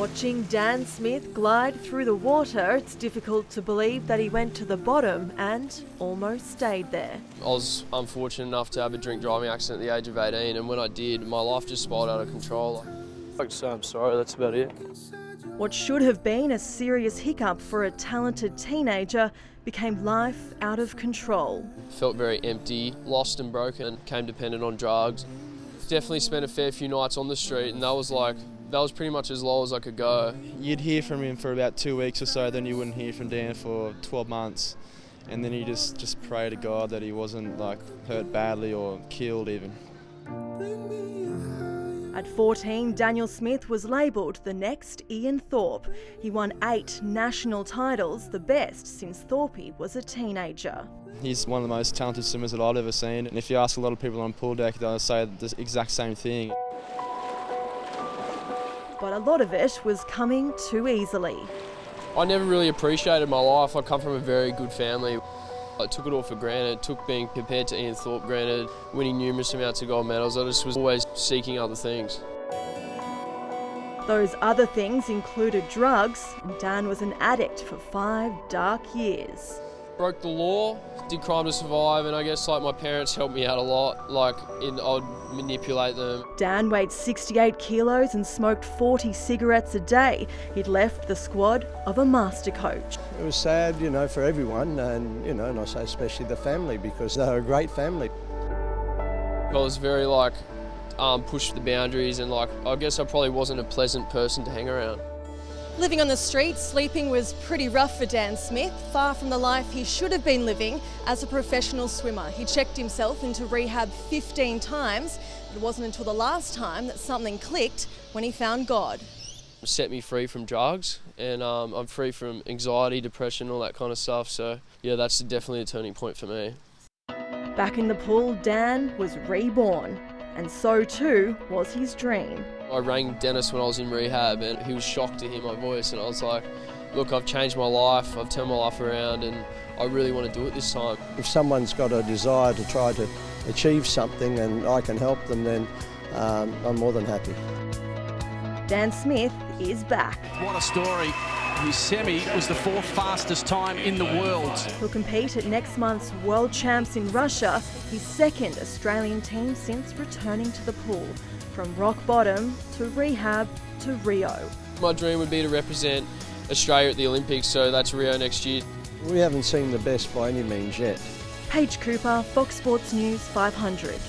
Watching Dan Smith glide through the water, it's difficult to believe that he went to the bottom and almost stayed there. I was unfortunate enough to have a drink driving accident at the age of 18, and when I did, my life just spiraled out of control. I'd like to say I'm sorry, that's about it. What should have been a serious hiccup for a talented teenager became life out of control. Felt very empty, lost and broken, came dependent on drugs. Definitely spent a fair few nights on the street, and that was pretty much as low as I could go. You'd hear from him for about 2 weeks or so, then you wouldn't hear from Dan for 12 months. And then you just pray to God that he wasn't hurt badly or killed even. At 14, Daniel Smith was labelled the next Ian Thorpe. He won 8 national titles, the best since Thorpe was a teenager. He's one of the most talented swimmers that I've ever seen. And if you ask a lot of people on pool deck, they'll say the exact same thing. But a lot of it was coming too easily. I never really appreciated my life. I come from a very good family. I took it all for granted, took being compared to Ian Thorpe granted, winning numerous amounts of gold medals. I just was always seeking other things. Those other things included drugs, and Dan was an addict for 5 dark years. Broke the law, did crime to survive, and I guess my parents helped me out a lot. I'd manipulate them. Dan weighed 68 kilos and smoked 40 cigarettes a day. He'd left the squad of a master coach. It was sad, for everyone, and I say especially the family, because they're a great family. I was very pushed the boundaries, and I guess I probably wasn't a pleasant person to hang around. Living on the street, sleeping was pretty rough for Dan Smith, far from the life he should have been living as a professional swimmer. He checked himself into rehab 15 times, but it wasn't until the last time that something clicked when he found God. It set me free from drugs, and I'm free from anxiety, depression, all that kind of stuff, so yeah, that's definitely a turning point for me. Back in the pool, Dan was reborn, and so too was his dream. I rang Dennis when I was in rehab, and he was shocked to hear my voice, and I was like, look, I've changed my life, I've turned my life around, and I really want to do it this time. If someone's got a desire to try to achieve something and I can help them, then I'm more than happy. Dan Smith is back. What a story. His semi was the 4th fastest time in the world. He'll compete at next month's World Champs in Russia, his 2nd Australian team since returning to the pool. From rock bottom to rehab to Rio. My dream would be to represent Australia at the Olympics, so that's Rio next year. We haven't seen the best by any means yet. Paige Cooper, Fox Sports News 500.